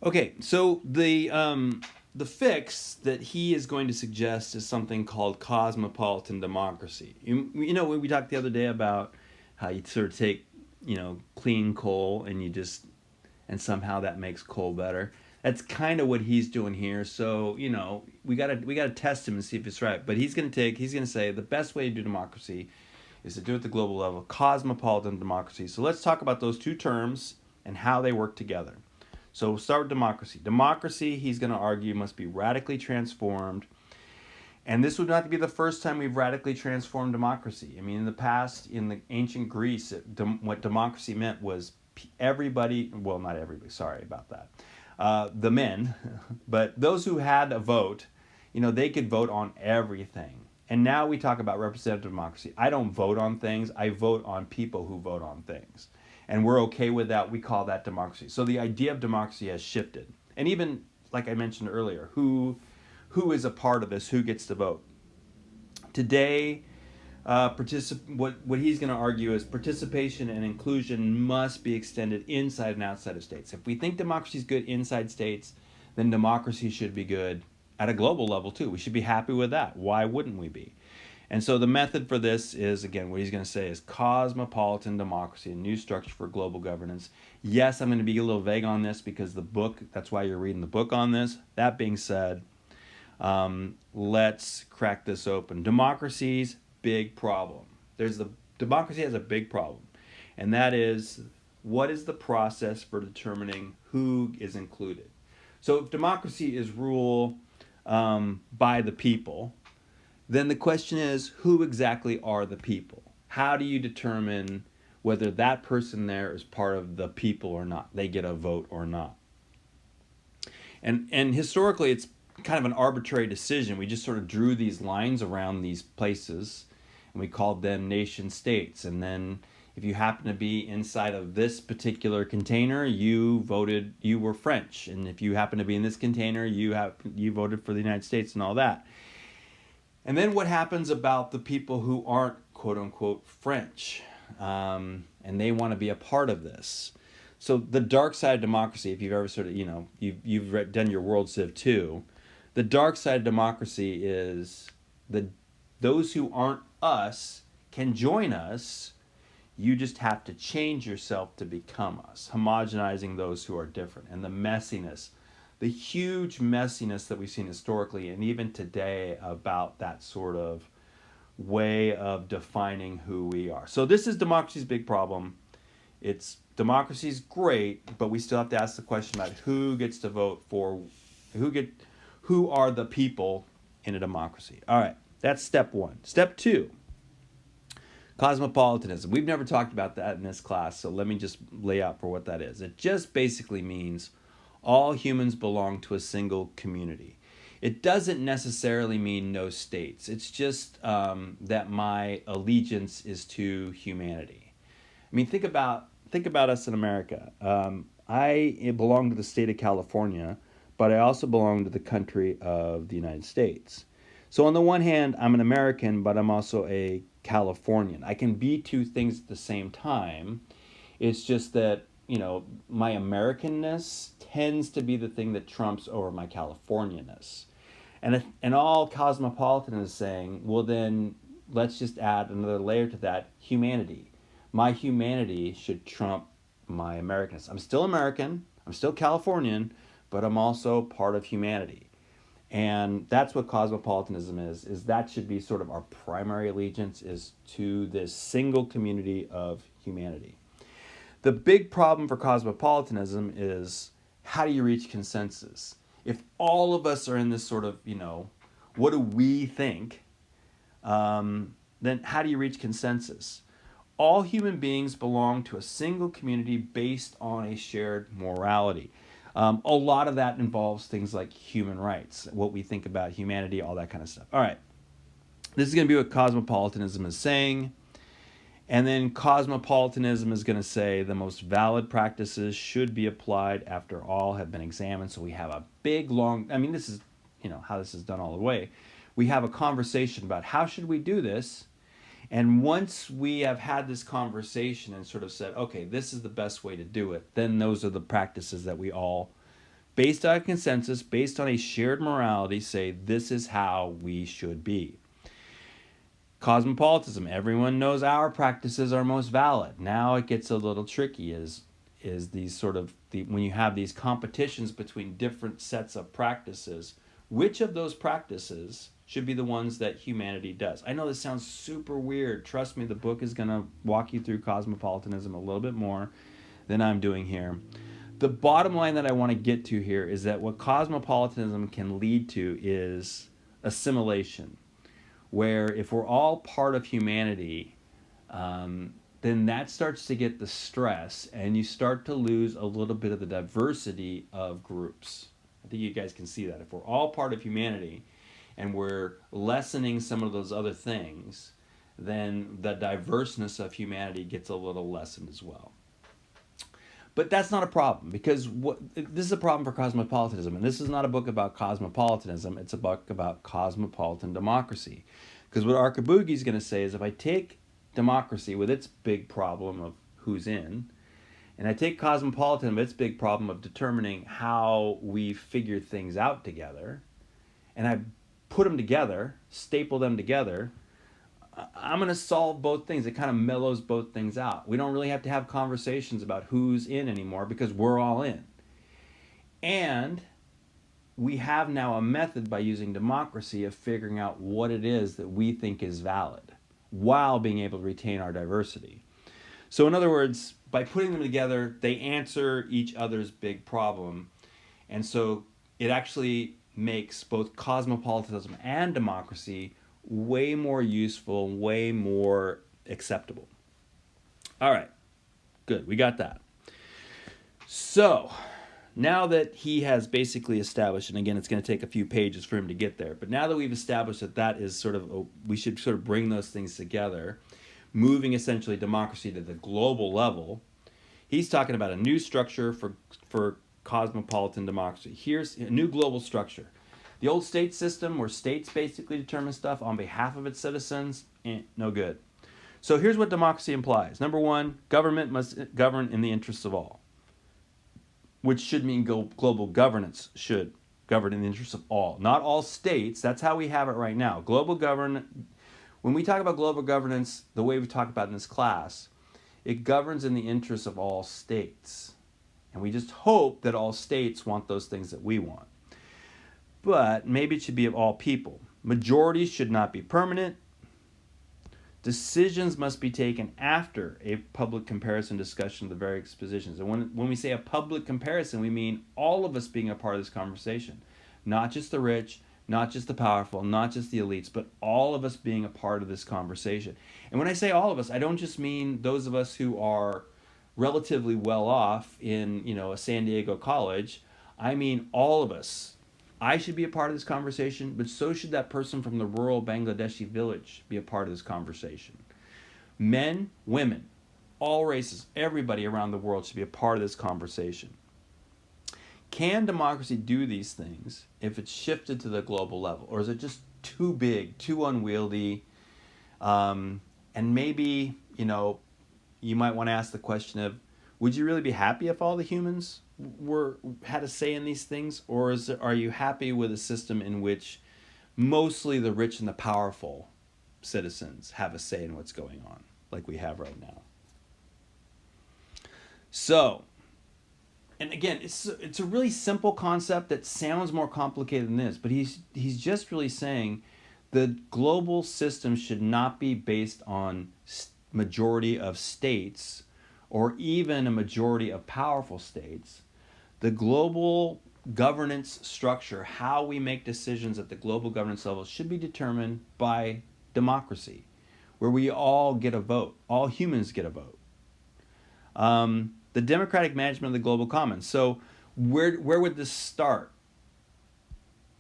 Okay, so the fix that he is going to suggest is something called cosmopolitan democracy. You know, when we talked the other day about how you sort of take, clean coal and you just and somehow that makes coal better. That's kind of what he's doing here. So we gotta test him and see if it's right. But he's gonna say the best way to do democracy is to do it at the global level, cosmopolitan democracy. So let's talk about those two terms and how they work together. So we'll start with democracy. Democracy, he's going to argue, must be radically transformed. And this would not be the first time we've radically transformed democracy. I mean, in the past, in the ancient Greece, what democracy meant was everybody, well, not everybody, sorry about that, the men, but those who had a vote, they could vote on everything. And now we talk about representative democracy. I don't vote on things, I vote on people who vote on things. And we're okay with that. We call that democracy. So the idea of democracy has shifted. And even, like I mentioned earlier, who is a part of this? Who gets to vote? Today, what he's going to argue is participation and inclusion must be extended inside and outside of states. If we think democracy is good inside states, then democracy should be good at a global level too. We should be happy with that. Why wouldn't we be? And so the method for this is, again, what he's going to say is cosmopolitan democracy, a new structure for global governance. Yes, I'm going to be a little vague on this because the book, that's why you're reading the book on this. That being said, let's crack this open. Democracy's big problem. Democracy has a big problem, and that is, what is the process for determining who is included? So if democracy is rule by the people, then the question is, who exactly are the people? How do you determine whether that person there is part of the people or not? They get a vote or not? And historically, it's kind of an arbitrary decision. We just sort of drew these lines around these places, and we called them nation states. And then, if you happen to be inside of this particular container, you were French. And if you happen to be in this container, you voted for the United States and all that. And then what happens about the people who aren't quote unquote French, and they want to be a part of this? So the dark side of democracy, if you've ever sort of, done your World Civ 2, the dark side of democracy is that those who aren't us can join us. You just have to change yourself to become us, homogenizing those who are different. And the messiness, the huge messiness that we've seen historically and even today about that sort of way of defining who we are. So this is democracy's big problem. Democracy's great, but we still have to ask the question about who gets to vote for who are the people in a democracy. All right, that's step one. Step two, cosmopolitanism. We've never talked about that in this class, so let me just lay out for what that is. It just basically means all humans belong to a single community. It doesn't necessarily mean no states. It's just that my allegiance is to humanity. I mean, think about us in America. I belong to the state of California, but I also belong to the country of the United States. So on the one hand, I'm an American, but I'm also a Californian. I can be two things at the same time. It's just that, my Americanness tends to be the thing that trumps over my Californianness. And all cosmopolitan is saying, well, then let's just add another layer to that, humanity. My humanity should trump my Americanness. I'm still American, I'm still Californian, but I'm also part of humanity. And that's what cosmopolitanism is that should be sort of our primary allegiance, is to this single community of humanity. The big problem for cosmopolitanism is, how do you reach consensus? If all of us are in this sort of, what do we think, then how do you reach consensus? All human beings belong to a single community based on a shared morality. A lot of that involves things like human rights, what we think about humanity, all that kind of stuff. All right. This is going to be what cosmopolitanism is saying. And then cosmopolitanism is going to say the most valid practices should be applied after all have been examined. So we have a big, long, this is, how this is done all the way. We have a conversation about how should we do this. And once we have had this conversation and sort of said, okay, this is the best way to do it, then those are the practices that we all based on a consensus, based on a shared morality, say this is how we should be. Cosmopolitanism, everyone knows our practices are most valid. Now it gets a little tricky is these sort of when you have these competitions between different sets of practices, which of those practices should be the ones that humanity does? I know this sounds super weird. Trust me, the book is going to walk you through cosmopolitanism a little bit more than I'm doing here. The bottom line that I want to get to here is that what cosmopolitanism can lead to is assimilation, where if we're all part of humanity, then that starts to get the stress, and you start to lose a little bit of the diversity of groups. I think you guys can see that. If we're all part of humanity and we're lessening some of those other things, then the diverseness of humanity gets a little lessened as well. But that's not a problem, because this is a problem for cosmopolitanism, and this is not a book about cosmopolitanism, it's a book about cosmopolitan democracy. Because what Archibugi is going to say is, if I take democracy with its big problem of who's in, and I take cosmopolitanism with its big problem of determining how we figure things out together, and I put them together, staple them together, I'm going to solve both things. It kind of mellows both things out. We don't really have to have conversations about who's in anymore because we're all in. And we have now a method by using democracy of figuring out what it is that we think is valid while being able to retain our diversity. So in other words, by putting them together, they answer each other's big problem. And so it actually makes both cosmopolitanism and democracy way more useful, way more acceptable. All right, good, we got that. So now that he has basically established, and again, it's going to take a few pages for him to get there, but now that we've established that that is sort of, we should sort of bring those things together, moving essentially democracy to the global level, he's talking about a new structure for cosmopolitan democracy. Here's a new global structure. The old state system, where states basically determine stuff on behalf of its citizens, no good. So here's what democracy implies. Number one, government must govern in the interests of all, which should mean global governance should govern in the interests of all. Not all states, that's how we have it right now. When we talk about global governance, the way we talk about it in this class, it governs in the interests of all states. And we just hope that all states want those things that we want. But maybe it should be of all people. Majorities should not be permanent. Decisions must be taken after a public comparison discussion of the various positions. And when we say a public comparison, we mean all of us being a part of this conversation. Not just the rich, not just the powerful, not just the elites, but all of us being a part of this conversation. And when I say all of us, I don't just mean those of us who are relatively well off in, a San Diego college. I mean all of us. I should be a part of this conversation, but so should that person from the rural Bangladeshi village be a part of this conversation. Men, women, all races, everybody around the world should be a part of this conversation. Can democracy do these things if it's shifted to the global level? Or is it just too big, too unwieldy? And maybe, you might want to ask the question of, would you really be happy if all the humans had a say in these things, or are you happy with a system in which mostly the rich and the powerful citizens have a say in what's going on, like we have right now? So, and again, it's a really simple concept that sounds more complicated than this, but he's just really saying the global system should not be based on majority of states or even a majority of powerful states. The global governance structure, how we make decisions at the global governance level, should be determined by democracy, where we all get a vote. All humans get a vote. The democratic management of the global commons. So where would this start?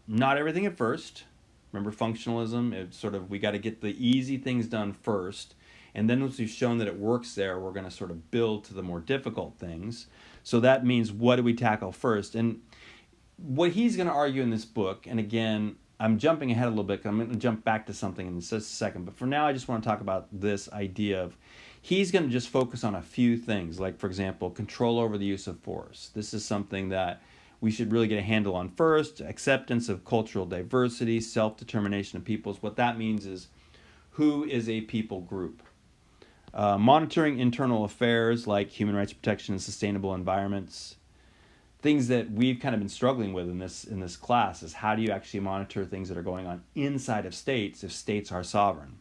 Not everything at first. Remember functionalism? It's sort of, we got to get the easy things done first. And then once we've shown that it works there, we're going to sort of build to the more difficult things. So that means, what do we tackle first? And what he's going to argue in this book, and again, I'm jumping ahead a little bit, 'cause I'm going to jump back to something in just a second. But for now, I just want to talk about this idea of, he's going to just focus on a few things, like, for example, control over the use of force. This is something that we should really get a handle on first: acceptance of cultural diversity, self-determination of peoples. What that means is, who is a people group? Monitoring internal affairs like human rights protection and sustainable environments. Things that we've kind of been struggling with in this class is, how do you actually monitor things that are going on inside of states if states are sovereign?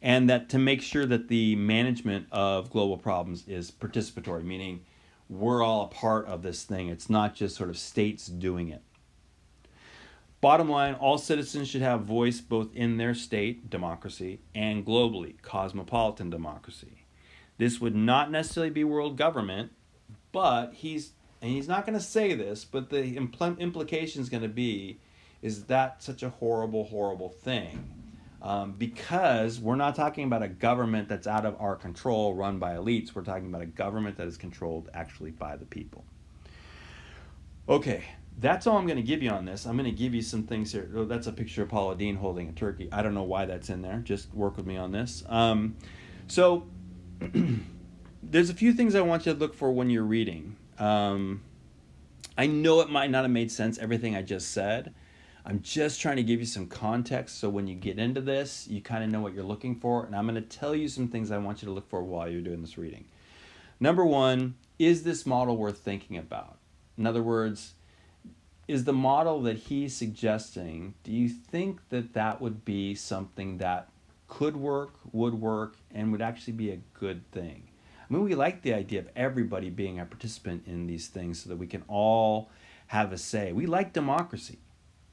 And that to make sure that the management of global problems is participatory, meaning we're all a part of this thing. It's not just sort of states doing it. Bottom line, all citizens should have voice both in their state, democracy, and globally, cosmopolitan democracy. This would not necessarily be world government, but he's not going to say this, but the implication is going to be, is that such a horrible, horrible thing? Because we're not talking about a government that's out of our control, run by elites. We're talking about a government that is controlled actually by the people. Okay, that's all I'm going to give you on this. I'm going to give you some things here. Oh, that's a picture of Paula Deen holding a turkey. I don't know why that's in there. Just work with me on this. So there's a few things I want you to look for when you're reading. I know it might not have made sense, everything I just said. I'm just trying to give you some context so when you get into this, you kind of know what you're looking for. And I'm going to tell you some things I want you to look for while you're doing this reading. Number one, is this model worth thinking about? In other words, is the model that he's suggesting, do you think that that would be something that could work, would work, and would actually be a good thing? I mean, we like the idea of everybody being a participant in these things so that we can all have a say. We like democracy.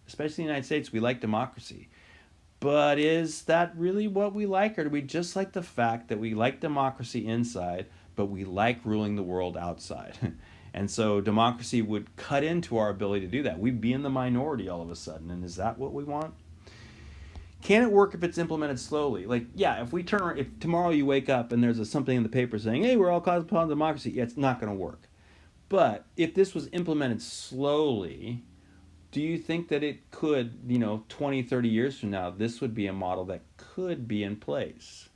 Especially in the United States, we like democracy. But is that really what we like? Or do we just like the fact that we like democracy inside, but we like ruling the world outside? And so democracy would cut into our ability to do that. We'd be in the minority all of a sudden. And is that what we want? Can it work if it's implemented slowly? Like, yeah, if tomorrow you wake up and there's something in the paper saying, hey, we're all cosmopolitan democracy, yeah, it's not going to work. But if this was implemented slowly, do you think that it could, 20, 30 years from now, this would be a model that could be in place?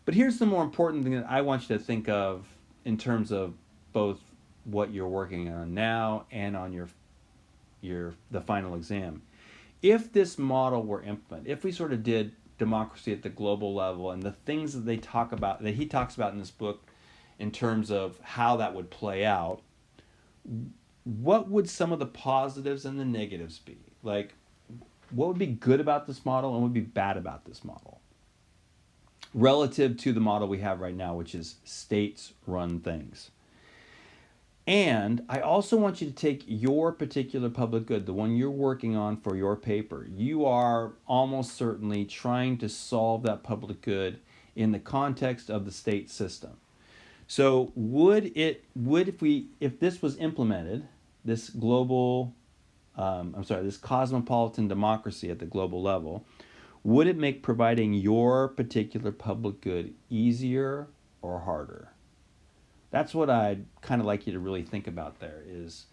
But here's the more important thing that I want you to think of in terms of both what you're working on now and on the final exam. If this model were implemented, if we sort of did democracy at the global level and the things that he talks about in this book in terms of how that would play out, what would some of the positives and the negatives be? Like, what would be good about this model and what would be bad about this model relative to the model we have right now, which is states run things? And I also want you to take your particular public good, the one you're working on for your paper. You are almost certainly trying to solve that public good in the context of the state system. So if this was implemented, this this cosmopolitan democracy at the global level, would it make providing your particular public good easier or harder? That's what I'd kind of like you to really think about there is,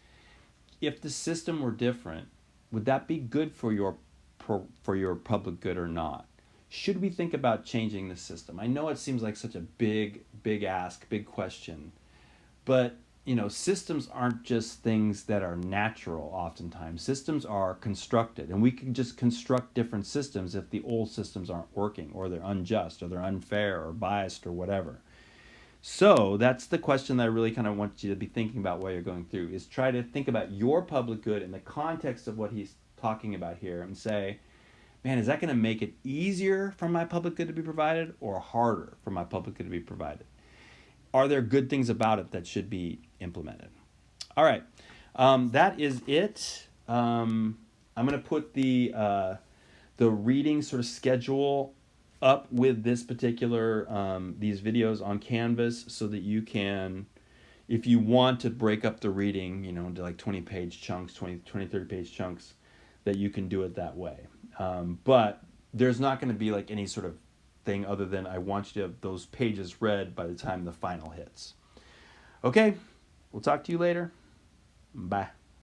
if the system were different, would that be good for your public good or not? Should we think about changing the system? I know it seems like such a big ask, big question, but systems aren't just things that are natural oftentimes. Systems are constructed, and we can just construct different systems if the old systems aren't working, or they're unjust, or they're unfair, or biased, or whatever. So that's the question that I really kind of want you to be thinking about while you're going through, is try to think about your public good in the context of what he's talking about here and say, man, is that going to make it easier for my public good to be provided or harder for my public good to be provided? Are there good things about it that should be implemented? All right, that is it. I'm going to put the reading sort of schedule up with this particular these videos on Canvas so that you can, if you want to break up the reading, into like 20-page chunks, 20, 30-page chunks, that you can do it that way. But there's not going to be like any sort of thing other than I want you to have those pages read by the time the final hits. Okay, we'll talk to you later. Bye.